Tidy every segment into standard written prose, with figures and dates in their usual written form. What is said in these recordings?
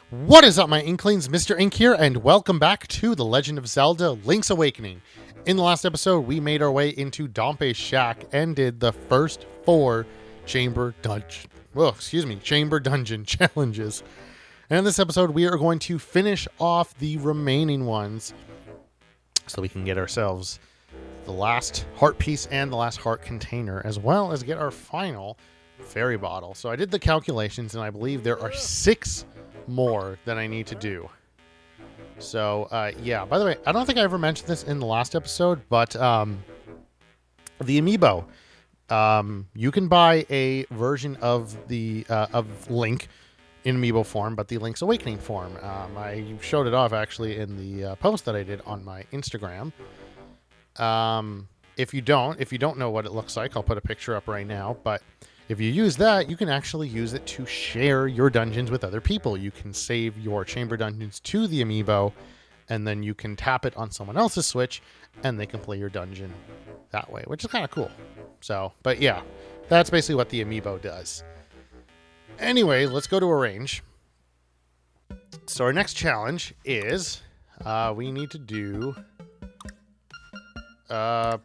What is up, my Inklings? Mr. Ink here, and welcome back to The Legend of Zelda Link's Awakening. In the last episode, we made our way into Dompe's shack and did the first 4 chamber dungeon challenges. And in this episode, we are going to finish off the remaining ones so we can get ourselves the last heart piece and the last heart container, as well as get our final fairy bottle. So I did the calculations, and I believe there are 6 more that I need to do. So yeah, by the way, I don't think I ever mentioned this in the last episode, but the amiibo, you can buy a version of the of Link in amiibo form, but the Link's Awakening form. I showed it off actually in the post that I did on my Instagram. If you don't know what it looks like, I'll put a picture up right now, but if you use that, you can actually use it to share your dungeons with other people. You can save your chamber dungeons to the amiibo, and then you can tap it on someone else's Switch, and they can play your dungeon that way, which is kind of cool. So, but yeah, that's basically what the amiibo does. Anyway, let's go to arrange. So our next challenge is we need to do... I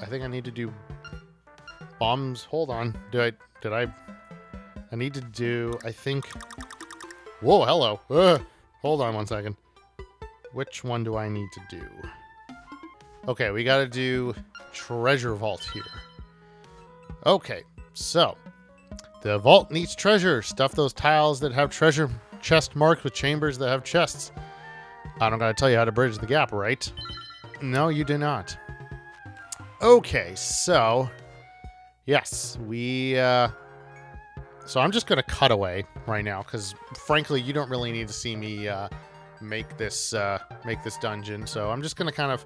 think I need to do... bombs. Hold on. I need to do, I think... Whoa, hello. Hold on one second. Which one do I need to do? Okay, we gotta do treasure vault here. Okay, so the vault needs treasure. Stuff those tiles that have treasure chest marked with chambers that have chests. I don't gotta tell you how to bridge the gap, right? No, you do not. Okay, so... yes, so I'm just going to cut away right now because, frankly, you don't really need to see me make this dungeon. So I'm just going to kind of,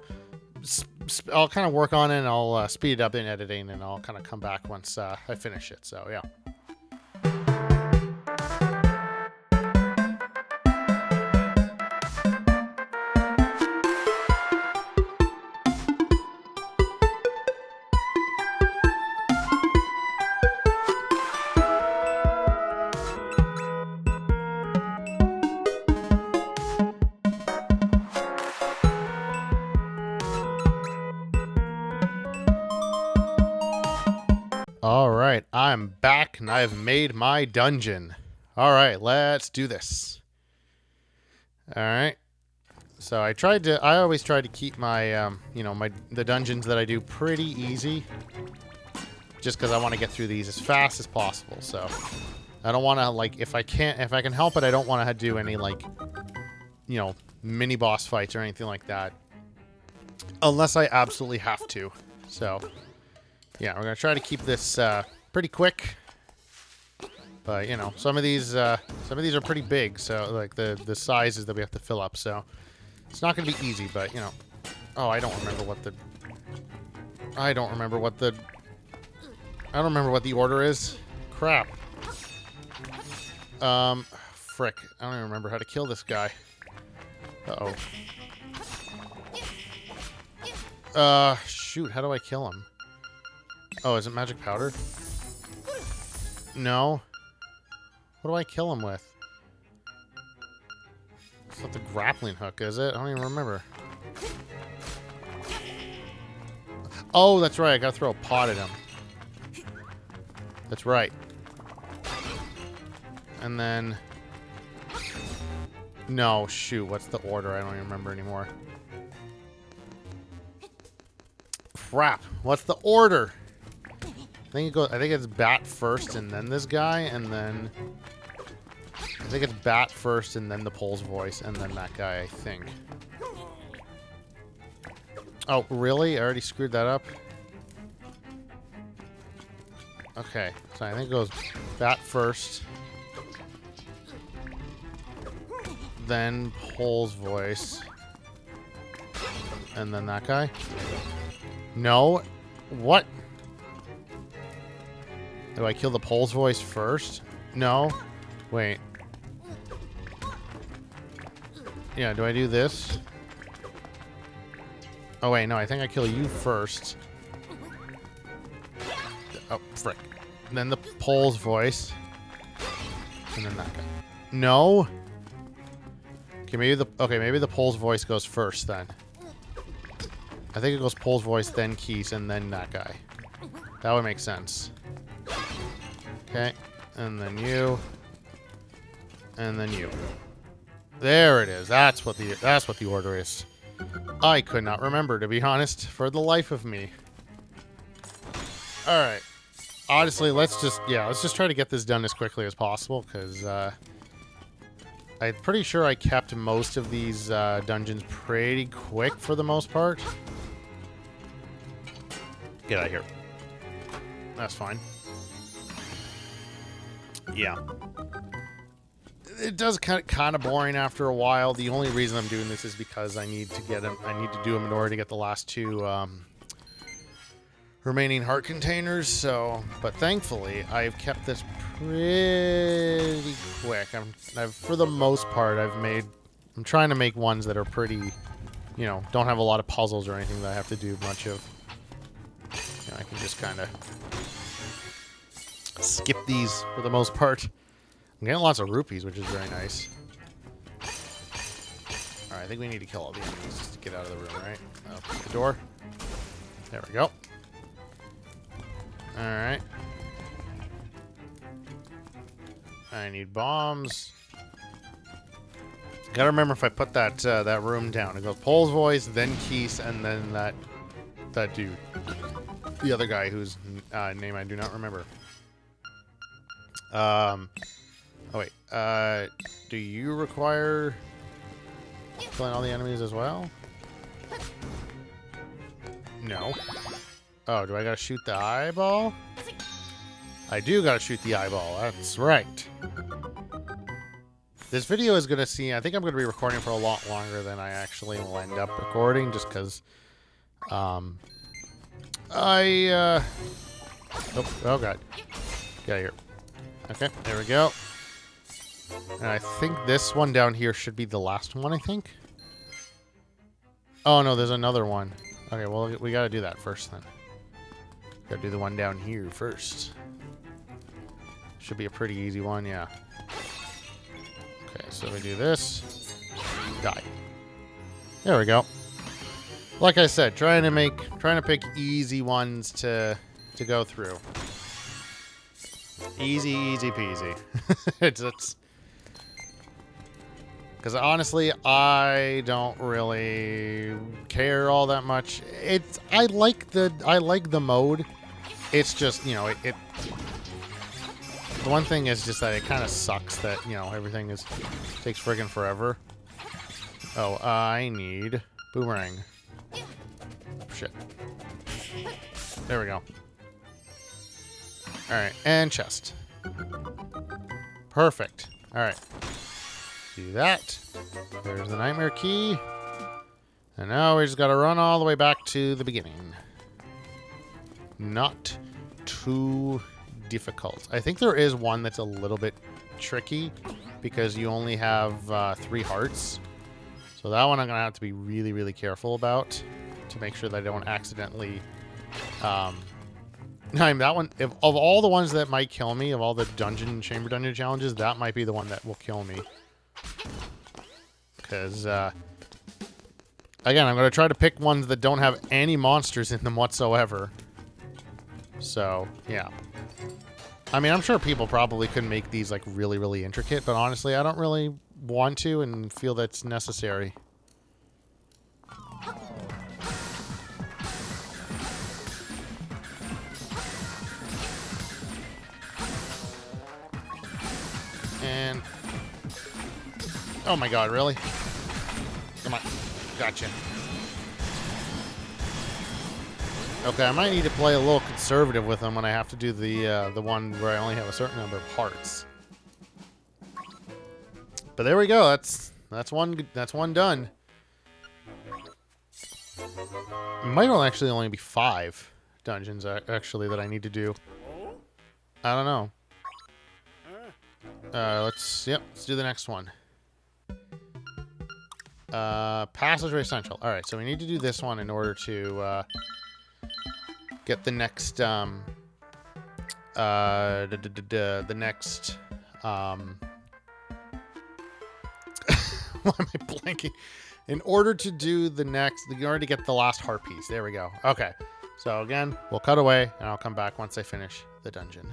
I'll kind of work on it, and I'll speed it up in editing, and I'll kind of come back once I finish it. So, yeah. Alright, I'm back and I've made my dungeon. Alright, let's do this. Alright. So I always try to keep my, the dungeons that I do pretty easy. Just because I want to get through these as fast as possible. So I don't want to, like, if I can help it, I don't want to do any, like, mini boss fights or anything like that. Unless I absolutely have to. So... yeah, we're gonna try to keep this pretty quick, but some of these are pretty big. So like the sizes that we have to fill up. So it's not gonna be easy, but oh, I don't remember what the order is. Crap. Frick. I don't even remember how to kill this guy. Shoot. How do I kill him? Oh, is it magic powder? No. What do I kill him with? It's not the grappling hook, is it? I don't even remember. Oh, that's right. I gotta throw a pot at him. That's right. And then... no, shoot. What's the order? I don't even remember anymore. Crap. What's the order? I think it's bat first and then this guy, and then I think it's bat first and then the Pole's voice and then that guy, I think. Oh, really? I already screwed that up? Okay, so I think it goes bat first, then Pole's voice, and then that guy? No? What? Do I kill the Pole's voice first? No. Wait. Yeah, do I do this? Oh, wait, no, I think I kill you first. Oh, frick. And then the Pole's voice. And then that guy. No? Okay, maybe the Pole's voice goes first then. I think it goes Pole's voice, then Keys, and then that guy. That would make sense. Okay, and then you, and then you. There it is. That's what the order is. I could not remember, to be honest, for the life of me. All right. Honestly, let's just try to get this done as quickly as possible, because I'm pretty sure I kept most of these dungeons pretty quick for the most part. Get out of here. That's fine. Yeah. It does kind of boring after a while. The only reason I'm doing this is because I need to get them. I need to do them in order to get the last two remaining heart containers. So, but thankfully, I've kept this pretty quick. I've for the most part, I'm trying to make ones that are pretty, you know, don't have a lot of puzzles or anything that I have to do much of. You know, I can just kind of skip these for the most part. I'm getting lots of rupees, which is very nice. Alright, I think we need to kill all the enemies just to get out of the room, right? Open the door. There we go. Alright. I need bombs. Gotta remember if I put that that room down. It goes Pole's voice, then Keys, and then that dude. The other guy whose name I do not remember. Oh wait, do you require killing all the enemies as well? No. Oh, do I gotta shoot the eyeball? I do gotta shoot the eyeball, that's right. This video is gonna see, I think I'm gonna be recording for a lot longer than I actually will end up recording, just because, oh god. Get out of here. Okay, there we go. And I think this one down here should be the last one, I think. Oh, no, there's another one. Okay, well, we gotta do that first, then. Gotta do the one down here first. Should be a pretty easy one, yeah. Okay, so we do this. Die. There we go. Like I said, trying to pick easy ones to go through. Easy peasy. it's because honestly, I don't really care all that much. I like the mode. It's just, you know, the one thing is just that it kind of sucks that, you know, everything takes friggin' forever. Oh, I need boomerang. Shit. There we go. Alright, and chest. Perfect. Alright. Do that. There's the nightmare key. And now we just gotta run all the way back to the beginning. Not too difficult. I think there is one that's a little bit tricky because you only have 3 hearts. So that one I'm gonna have to be really, really careful about to make sure that I don't accidentally that one, of all the ones that might kill me, of all the chamber dungeon challenges, that might be the one that will kill me. Because, again, I'm going to try to pick ones that don't have any monsters in them whatsoever. So, yeah. I mean, I'm sure people probably could make these, like, really, really intricate, but honestly, I don't really want to and feel that's necessary. And oh my god, really? Come on. Gotcha. Okay, I might need to play a little conservative with them when I have to do the one where I only have a certain number of hearts. But there we go. That's one done. It might actually only be 5 dungeons actually that I need to do. I don't know. Let's do the next one. Passageway Central. Alright, so we need to do this one in order to get the next Why am I blanking? In order to do the next, in order to get the last heart piece. There we go. Okay. So again, we'll cut away, and I'll come back once I finish the dungeon.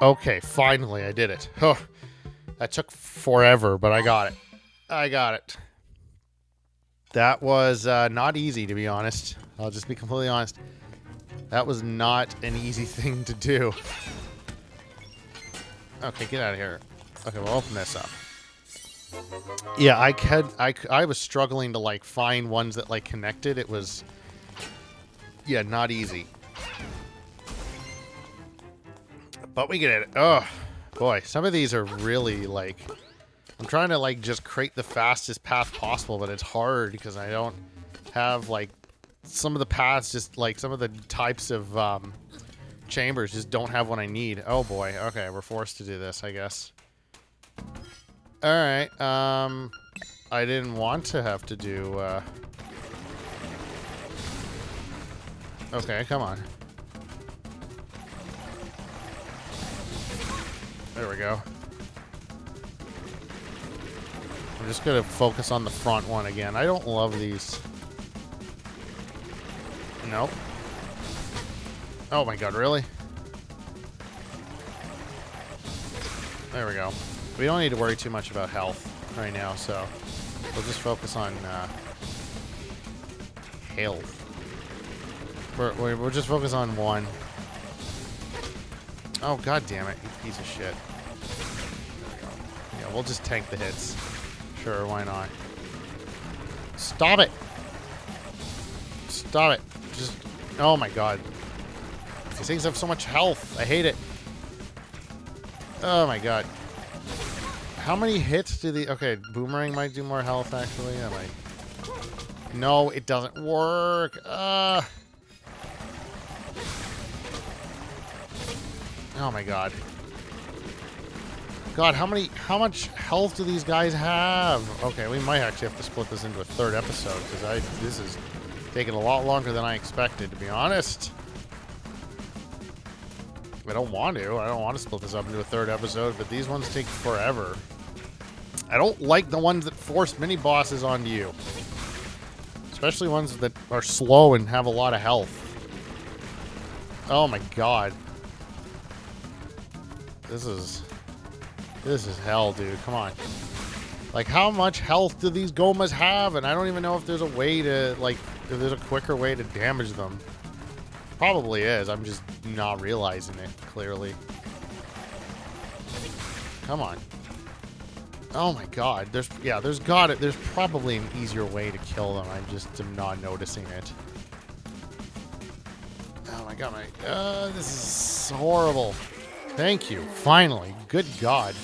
Okay, finally I did it. Oh, that took forever, but I got it. I got it. That was not easy, to be honest. I'll just be completely honest. That was not an easy thing to do. Okay, get out of here. Okay, we'll open this up. Yeah, I was struggling to like find ones that like connected. It was, yeah, not easy. But we get it. Oh, boy. Some of these are really, like... I'm trying to, like, just create the fastest path possible, but it's hard because I don't have, like... Some of the paths just, like, some of the types of, chambers just don't have what I need. Oh, boy. Okay, we're forced to do this, I guess. Alright, I didn't want to have to do, Okay, come on. There we go. I'm just gonna focus on the front one again. I don't love these. Nope. Oh my god, really? There we go. We don't need to worry too much about health right now, so we'll just focus on health. We'll just focus on one. Oh, god damn it, you piece of shit. There we go. Yeah, we'll just tank the hits. Sure, why not? Stop it! Stop it. Just... Oh my god. These things have so much health. I hate it. Oh my god. How many hits do the... Okay, boomerang might do more health, actually. I might... No, it doesn't work. Oh my god. God, how much health do these guys have? Okay, we might actually have to split this into a third episode, because this is taking a lot longer than I expected, to be honest. I don't want to split this up into a third episode, but these ones take forever. I don't like the ones that force mini-bosses onto you. Especially ones that are slow and have a lot of health. Oh my god. This is hell, dude. Come on. Like, how much health do these Gomas have? And I don't even know if there's a way to, like, if there's a quicker way to damage them. Probably is. I'm just not realizing it, clearly. Come on. Oh my god. There's probably an easier way to kill them. I just am not noticing it. Oh my god, this is horrible. Thank you. Finally. Good god.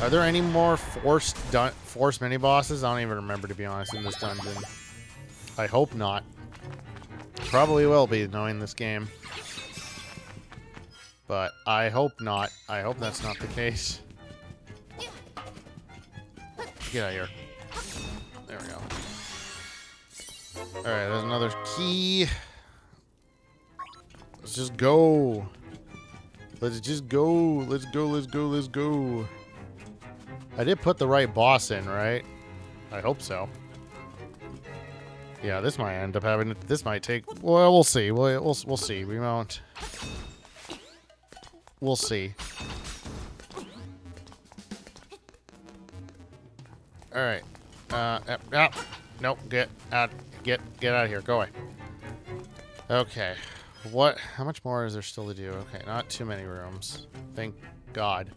Are there any more forced mini-bosses? I don't even remember, to be honest, in this dungeon. I hope not. Probably will be, knowing this game. But I hope not. I hope that's not the case. Get out of here. There we go. Alright, there's another key. Let's just go. Let's just go. Let's go, let's go, let's go. I did put the right boss in, right? I hope so. Yeah, this might end up having... This might take... Well, we'll see. We'll see. We won't... We'll see. Alright. Nope. Get out of here. Go away. Okay. What? How much more is there still to do? Okay, not too many rooms. Thank God.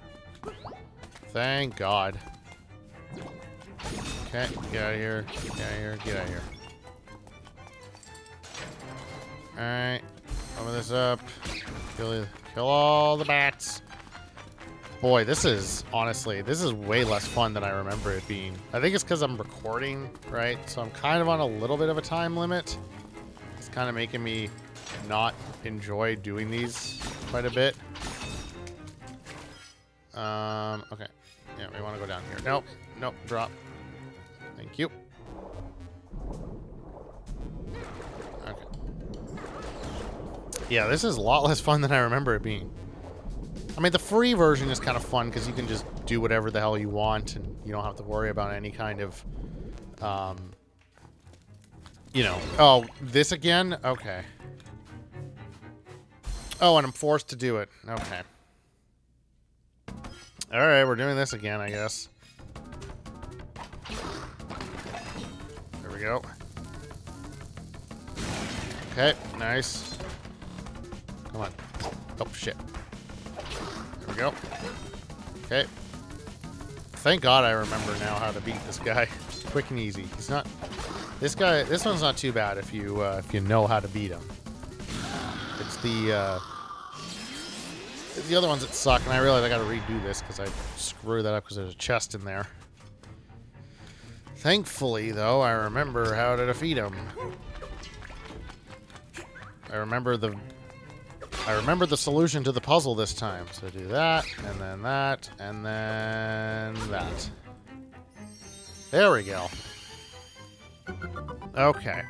Thank God. Okay, get out of here. Get out of here. Get out of here. Alright. Open this up. Kill all the bats. Boy, this is, honestly, this is way less fun than I remember it being. I think it's because I'm recording, right? So I'm kind of on a little bit of a time limit. It's kind of making me not enjoy doing these quite a bit. Okay. Yeah, we want to go down here. Nope. Nope. Drop. Thank you. Okay. Yeah, this is a lot less fun than I remember it being. I mean, the free version is kind of fun because you can just do whatever the hell you want and you don't have to worry about any kind of, you know. Oh, this again? Okay. Oh, and I'm forced to do it. Okay. Alright, we're doing this again, I guess. There we go. Okay, nice. Come on. Oh, shit. There we go. Okay. Thank God I remember now how to beat this guy. Quick and easy. He's not... This guy... This one's not too bad if you know how to beat him. It's the other ones that suck, and I realize I gotta redo this because I screwed that up because there's a chest in there. Thankfully, though, I remember how to defeat him. I remember the solution to the puzzle this time. So do that, and then that, and then that. There we go. Okay.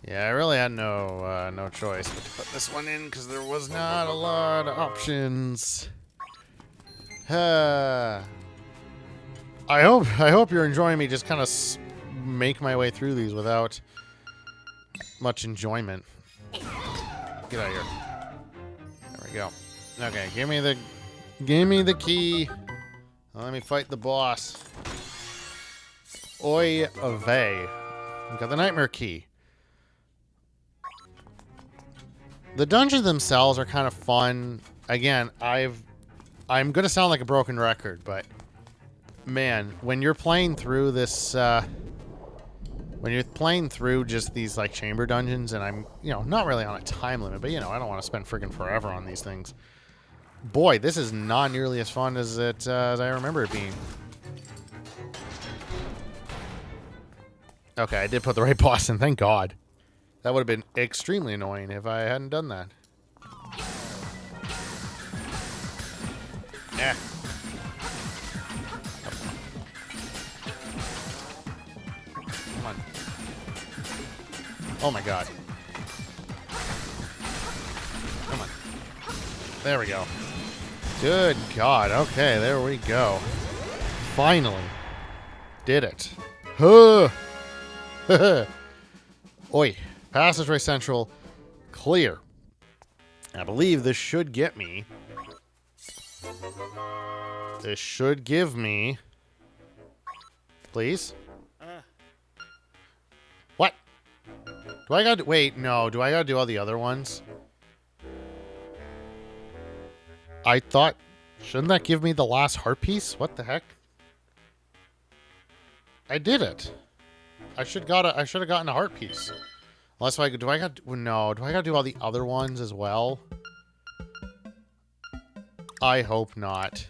Yeah, I really had no choice but to put this one in because there was not a lot of options. I hope you're enjoying me just kind of make my way through these without much enjoyment. Get out of here. There we go. Okay, give me the key. Let me fight the boss. Oy vey. Got the nightmare key. The dungeons themselves are kind of fun. Again, I'm gonna sound like a broken record, but man, when you're playing through this, when you're playing through just these like chamber dungeons, and I'm, you know, not really on a time limit, but you know, I don't want to spend friggin' forever on these things. Boy, this is not nearly as fun as as I remember it being. Okay, I did put the right boss in, thank God. That would have been extremely annoying if I hadn't done that. Yeah. Come on. Oh my God. Come on. There we go. Good God. Okay, there we go. Finally. Did it. Huh. Oi. Passageway Central. Clear. I believe this should get me. This should give me. Please? What? Do I gotta... Wait, no. Do I gotta do all the other ones? I thought... Shouldn't that give me the last heart piece? What the heck? I did it. I should have gotten a heart piece. Unless do I gotta do all the other ones as well? I hope not.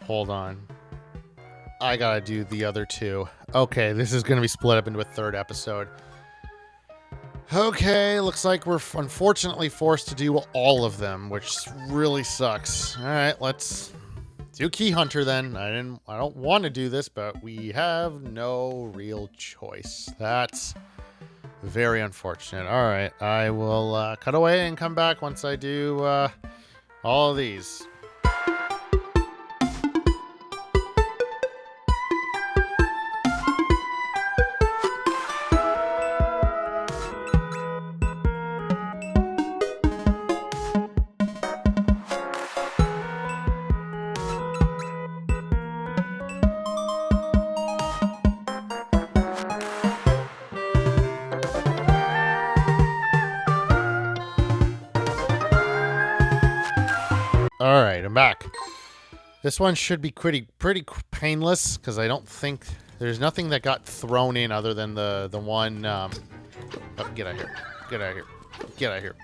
Hold on. I gotta do the other two. Okay, this is gonna be split up into a third episode. Okay, looks like we're unfortunately forced to do all of them, which really sucks. Alright, let's do Key Hunter then. I don't want to do this, but we have no real choice. That's Very unfortunate. All right, I will cut away and come back once I do all of these. All right, I'm back. This one should be pretty painless because I don't think there's nothing that got thrown in other than the one. Oh, get out of here! Get out of here! Get out of here!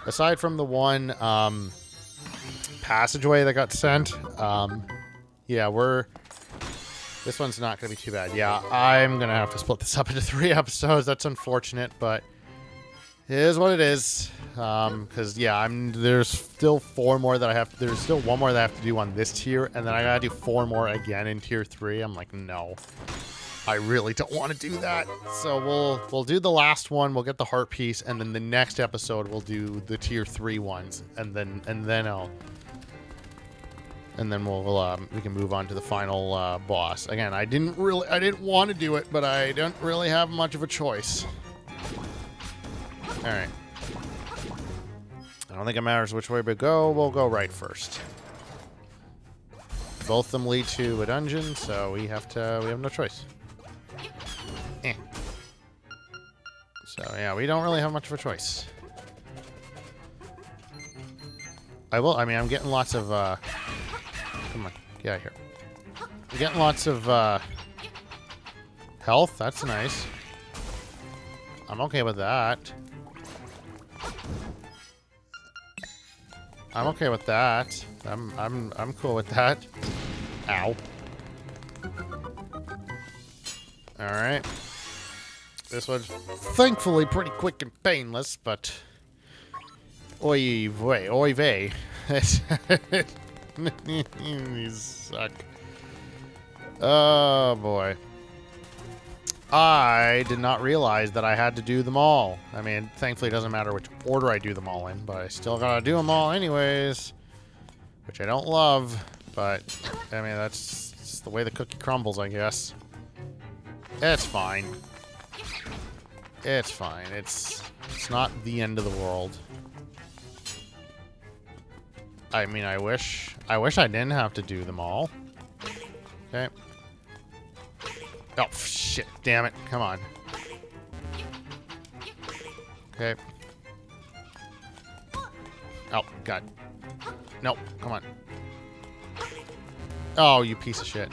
Aside from the one passageway that got sent, yeah, this one's not gonna be too bad. Yeah, I'm gonna have to split this up into 3 episodes. That's unfortunate, but it is what it is. Because yeah, there's still 4 more that I have. There's still 1 more that I have to do on this tier, and then I gotta do 4 more again in tier 3. I'm like, no, I really don't want to do that. So we'll do the last one. We'll get the heart piece, and then the next episode we'll do the tier 3 ones, and then we can move on to the final boss. Again, I didn't want to do it, but I don't really have much of a choice. All right. I don't think it matters which way we go. We'll go right first. Both of them lead to a dungeon, so we have no choice. So yeah, we don't really have much of a choice. I mean, I'm getting lots of come on, get out of here. I'm getting lots of health. That's nice. I'm okay with that. I'm okay with that. I'm cool with that. Ow. All right. This one's thankfully pretty quick and painless, but oy vey. You suck. Oh boy. I did not realize that I had to do them all. I mean, thankfully it doesn't matter which order I do them all in, but I still gotta do them all anyways. Which I don't love, but, I mean, that's just the way the cookie crumbles, I guess. It's fine. It's fine. It's not the end of the world. I mean, I wish I didn't have to do them all. Okay. Oh, shit. Damn it. Come on. Okay. Oh, God. Nope. Come on. Oh, you piece of shit.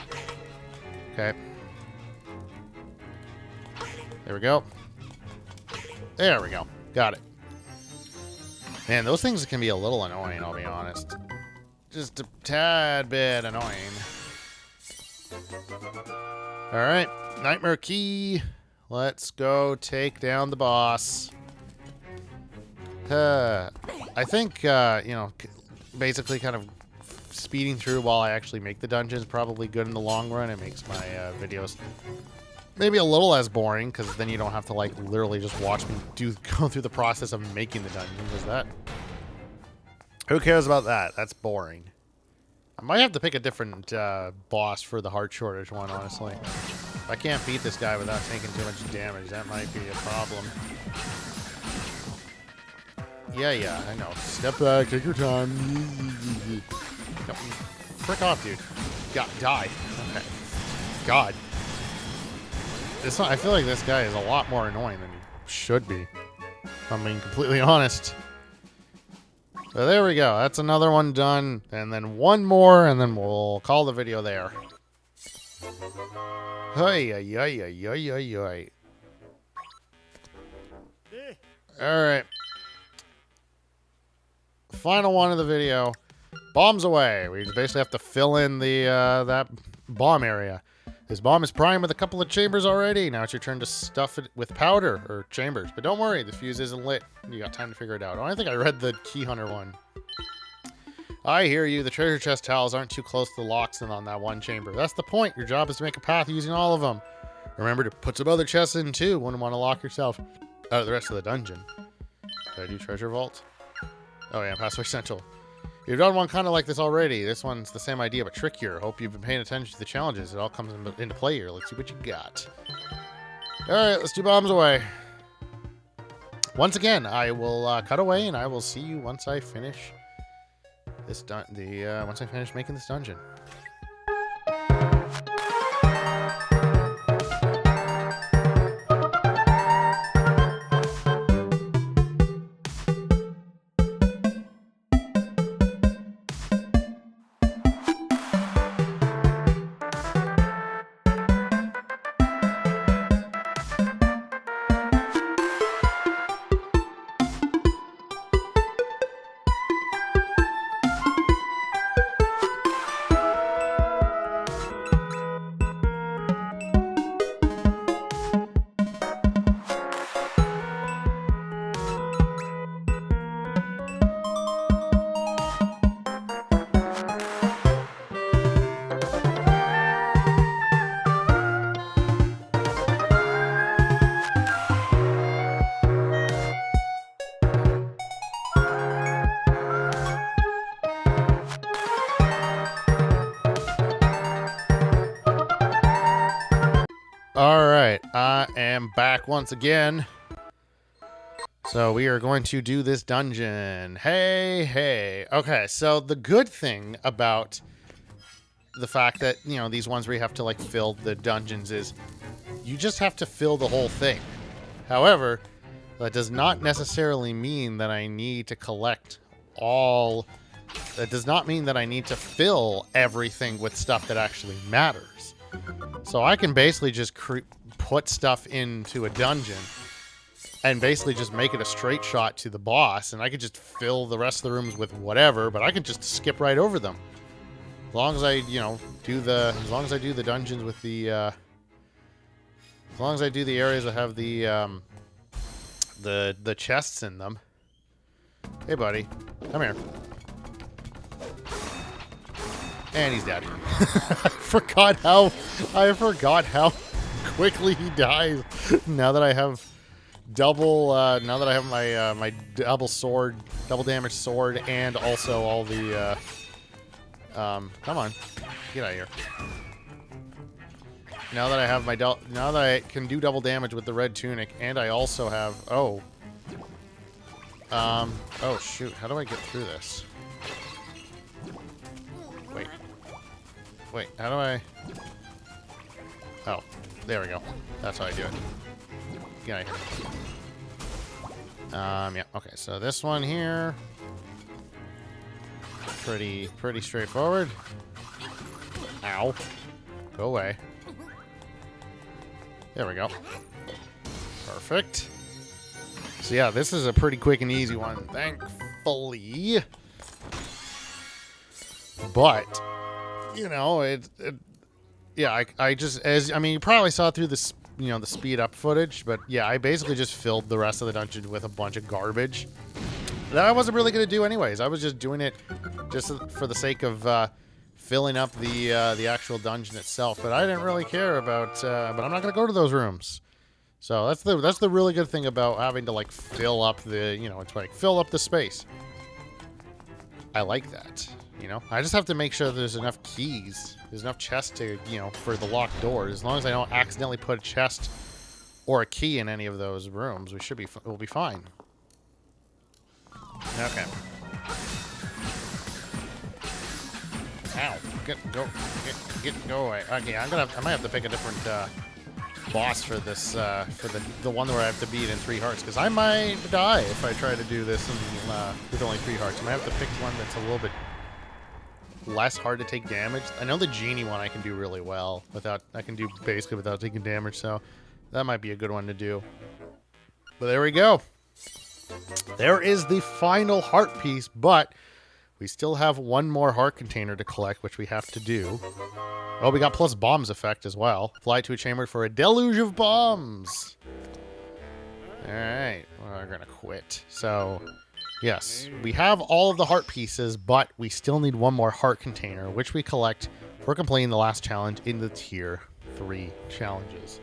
Okay. There we go. There we go. Got it. Man, those things can be a little annoying, I'll be honest. Just a tad bit annoying. Alright, Nightmare Key. Let's go take down the boss. I think, you know, basically kind of speeding through while I actually make the dungeon is probably good in the long run. It makes my videos maybe a little less boring, because then you don't have to, like, literally just watch me go through the process of making the dungeon. Is that? Who cares about that? That's boring. I might have to pick a different boss for the heart shortage one, honestly. If I can't beat this guy without taking too much damage, that might be a problem. Yeah, I know. Step back, take your time. No, frick off, dude. Die. Okay. God. This one, I feel like this guy is a lot more annoying than he should be. If I'm being completely honest. So there we go. That's another one done. And then one more, and then we'll call the video there. Hey. Alright. Final one of the video. Bombs away. We basically have to fill in the that bomb area. This bomb is primed with a couple of chambers already. Now it's your turn to stuff it with powder, or chambers. But don't worry, the fuse isn't lit. You got time to figure it out. I think I read the Key Hunter one. I hear you. The treasure chest tiles aren't too close to the locks on that one chamber. That's the point. Your job is to make a path using all of them. Remember to put some other chests in too. Wouldn't want to lock yourself Oh, the rest of the dungeon. Did I do treasure vault? Oh yeah, password central. You've done one kind of like this already. This one's the same idea, but trickier. Hope you've been paying attention to the challenges. It all comes into play here. Let's see what you got. All right, let's do bombs away. Once again, I will cut away, and I will see you once I finish this. Once I finish making this dungeon. Alright, I am back once again. So we are going to do this dungeon. Hey. Okay, so the good thing about the fact that, you know, these ones where you have to, like, fill the dungeons is you just have to fill the whole thing. However, that does not necessarily mean that I need to collect all... That does not mean that I need to fill everything with stuff that actually matters. So I can basically just put stuff into a dungeon and basically just make it a straight shot to the boss, and I could just fill the rest of the rooms with whatever, but I can just skip right over them. As long as I, you know, do the dungeons with the, as long as I do the areas that have the chests in them. Hey, buddy. Come here. And he's dead. I forgot how quickly he dies. Now that I have double, now that I have my my double damage sword, and also all the, come on, get out of here. Now that I have now that I can do double damage with the red tunic, and I also have, oh shoot, how do I get through this? Wait, how do I... Oh, there we go. That's how I do it. Get out of here. Yeah, okay, so this one here... Pretty straightforward. Ow. Go away. There we go. Perfect. So yeah, this is a pretty quick and easy one, thankfully. But... You know, yeah, I just, I mean, you probably saw through this, you know, the speed up footage, but yeah, I basically just filled the rest of the dungeon with a bunch of garbage that I wasn't really going to do anyways. I was just doing it just for the sake of filling up the actual dungeon itself, but I didn't really care about, but I'm not going to go to those rooms. So that's the really good thing about having to, like, fill up the, you know, it's like, fill up the space. I like that. You know, I just have to make sure there's enough keys, there's enough chests to, you know, for the locked doors. As long as I don't accidentally put a chest or a key in any of those rooms, we'll be fine. Okay. Ow! Go away. Okay, I might have to pick a different boss for this, for the one where I have to beat in 3 hearts, because I might die if I try to do this with only 3 hearts. I might have to pick one that's a little bit less hard to take damage. I know the genie one I can do really well I can do basically without taking damage, so that might be a good one to do. But there we go. There is the final heart piece, but we still have one more heart container to collect, which we have to do. Oh, we got plus bombs effect as well. Fly to a chamber for a deluge of bombs. Alright, we're gonna quit. So... Yes, we have all of the heart pieces, but we still need one more heart container, which we collect for completing the last challenge in the Tier 3 challenges.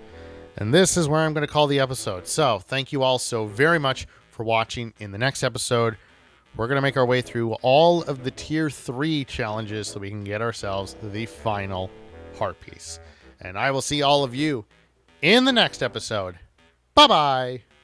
And this is where I'm going to call the episode. So thank you all so very much for watching. In the next episode, we're going to make our way through all of the tier 3 challenges so we can get ourselves the final heart piece. And I will see all of you in the next episode. Bye-bye.